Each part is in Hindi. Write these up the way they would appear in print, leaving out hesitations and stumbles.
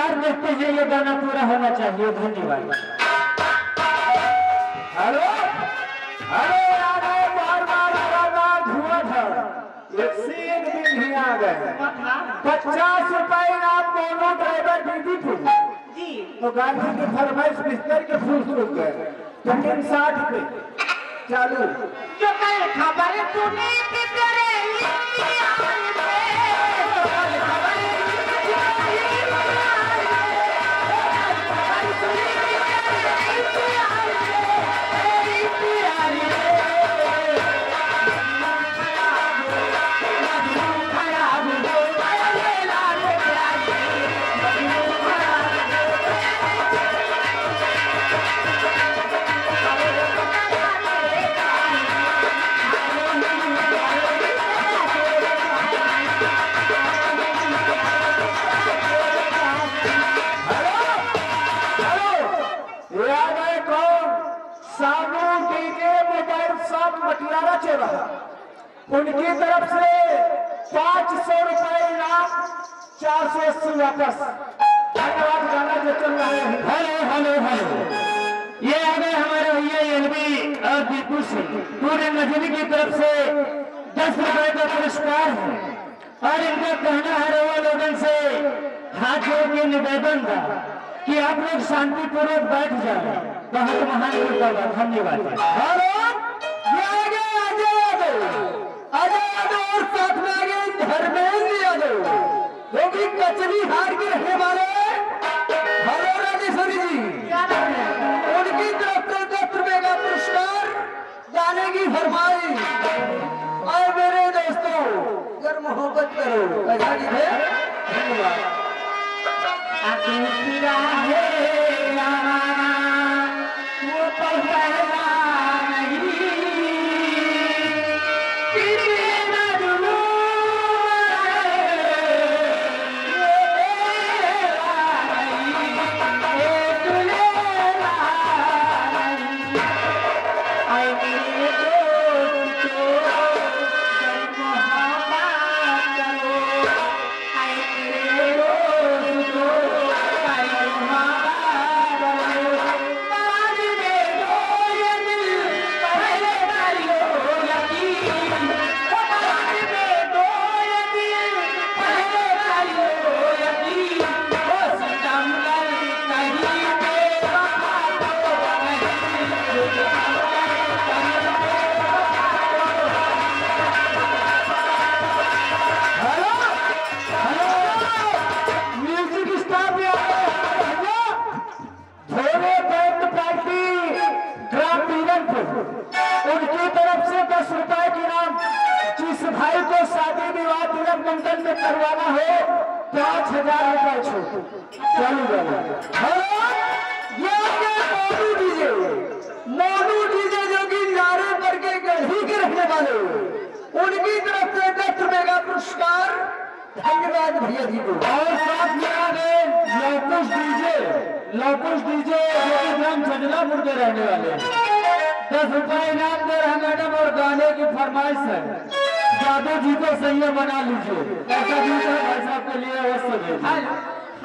पुरस्कार देखते हैं, ये गाना पूरा होना चाहिए। धन्यवाद। हेलो हेलो आ गए, बार बार लगातार धुआंधार, एक से एक दिन ही आ गए। 50 रुपए इनाम दोनों ड्राइवर दीदी थे जी तो गाड़ी की फरमाइश बिस्तर के फूल सूख गए। लेकिन 60 रुपए चालू। जो कल खबर सुनी थी तेरे इम्तिहान में, कल खबर सुनी थी तेरे इम्तिहान में, इम्तिहान में मजनू खराब हो गया, लैला से प्यारी मजनू खराब ये आ गए कौन? सानू डीजे मोबाइल शॉप मटियारा चौराहा, उनकी तरफ से 500 रुपए इनाम, 480 वापस। धन्यवाद। गाना जो चल रहा है। हेलो हेलो हेलो, ये आ गए हमारे भैया एलबी और दीपू सिंह, पूरे नजरी की तरफ से 10 रुपए का पुरस्कार है। और इनका कहना है रवा लोगन से हाथ जोड़ के निवेदन था कि आप लोग शांतिपूर्वक बैठ जाए। बहुत महान कृपा। धन्यवाद। हेलो, ये आ गए अजय यादव, अजय यादव और साथ में आ गए धर्मेंद्र यादव, जो कि कचरी हार के रहने वाले। हेलो राजेश्वरी जी, उनकी तरफ से 10 रुपए का पुरस्कार, गाने की फरमाइश। और मेरे दोस्तों, अगर मोहब्बत करो कैसा जी है। धन्यवाद। उनकी तरफ से 10 रुपए की इनाम। जिस भाई को शादी विवाह तिलक मंडल में करवाना हो 5000 रुपए छूट। चलो मोनू डीजे, मोनू डीजे जो कि नारे करके गढ़ी के रहने वाले, उनकी तरफ से 10 रुपए का पुरस्कार। धन्यवाद भैया जी को। और साथ में आ गए लौकुश डीजे, लौकुश डीजे जो कि ग्राम झंझलापुर के रहने वाले हैं। 10 रुपए इनाम दे रहे हैं मैडम, और गाने की फरमाइश है। जादू जी को सही बना लीजिए। ऐसा भी है भाई साहब के लिए अवश्य दे।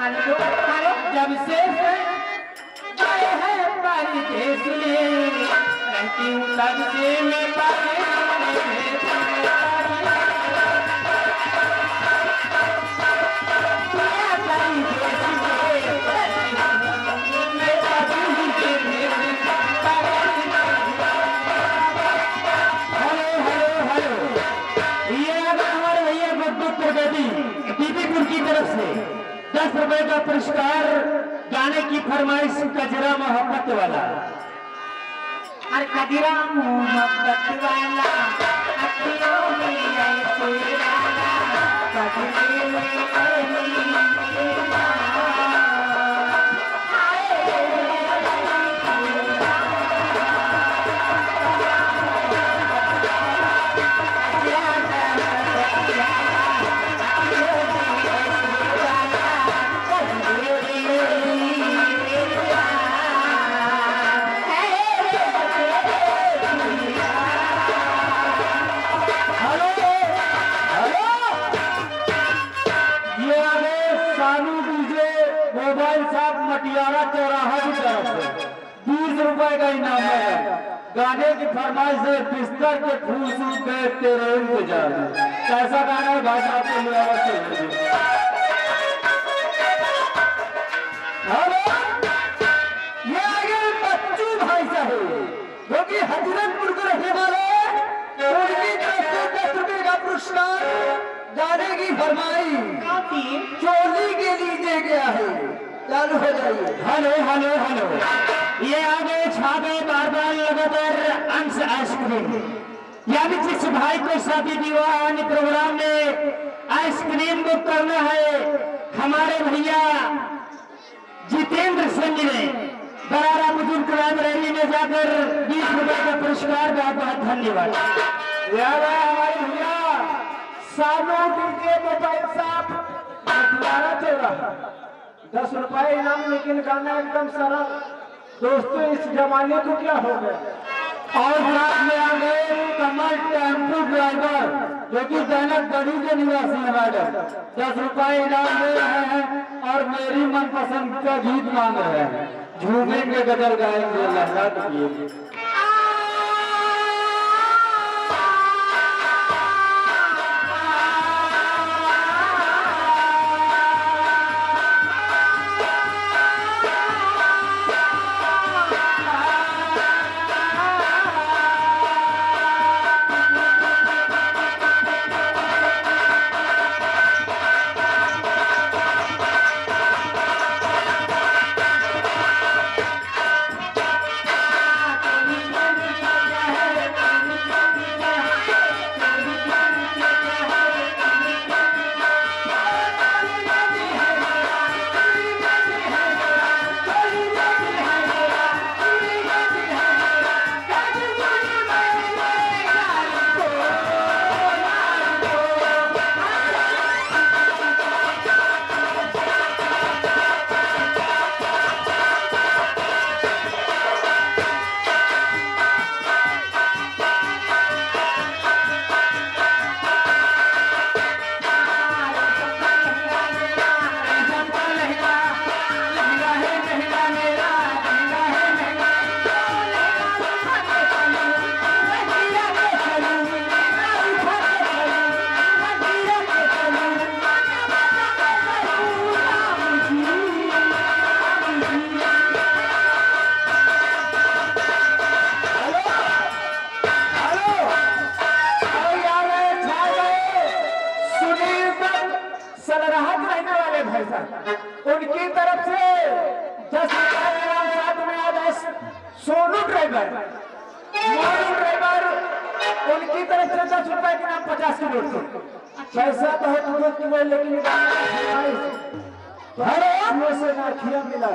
हेलो हेलो, जब से गए हैं परदेश में, रहती हूँ तब से मैं दीदीपुर की तरफ से 10 रुपए का पुरस्कार, गाने की फरमाइश कजरा मोहब्बत वाला। हर कजरा मोहब्बत वाला, अखियों में ऐसे वाला, कजरे में मोबाइल शॉप मटियारा चौराहा की तरफ से 20 रुपए का इनाम है। गाने की फरमाइश है बिस्तर के फूल सूख गए तेरे इंतजार में। कैसा गाना है भाई साहब को ले आवाज। ये आगे बच्चू भाई साहब जो कि हजरतपुर के रहने वाले, उनकी तरफ से 10 रुपए का पुरस्कार गाने की फरमाइश चोली के लिए दे गया है। चालू हो जाइए। हेलो हेलो हेलो, ये आगे छापे बार बार लगातार अंश आइसक्रीम, यानी जिस भाई को शादी विवाह यानी प्रोग्राम में आइसक्रीम बुक करना है, हमारे भैया जितेंद्र सिंह ने बरारा बुजुर्ग लाइब्रेरी में जाकर 20 रुपए का पुरस्कार, बहुत बहुत धन्यवाद। याद है हमारे भैया सालों दीजिए मोबाइल साहब मटियारा चौराहा 10 रुपए इनाम, लेकिन गाना एकदम सरल। दोस्तों इस जमाने को क्या हो गया। और साथ में आ गए कमल टेम्पो ड्राइवर जो कि दैनिक गढ़ी के निवासी है मैडम, 10 रुपए इनाम दे रहे हैं और मेरी मनपसंद का गीत मांग रहे हैं। झूमेंगे गजल गाएंगे लहरा दिए। उनकी तरफ से 10 रुपए इनाम, साथ में आदेश सोनू ड्राइवर, मोनू ड्राइवर, उनकी तरफ से 10 रुपए के नाम 50 की नोट से। पैसा बहुत तुरंत में, लेकिन से नाखिया मिला।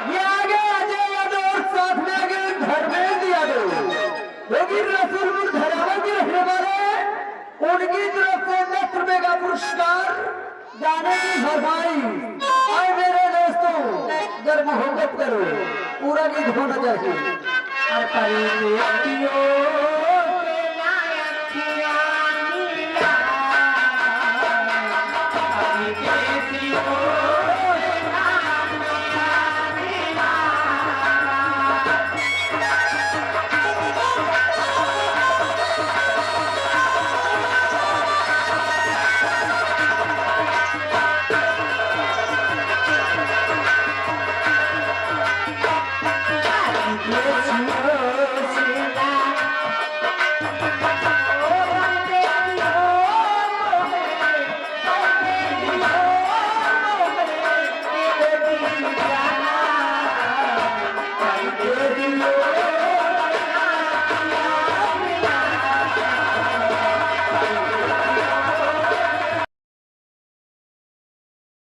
ये आगे अजय यादव और साथ में आगे धर्मेंद्र यादव जो कि रसूलपुर धरावा के रहने वाले, उनकी तरफ से 10 रुपए का पुरस्कार गाने की भरपाई। और मेरे दोस्तों जरा मोहब्बत करो, पूरा गीत होना चाहिए। अभी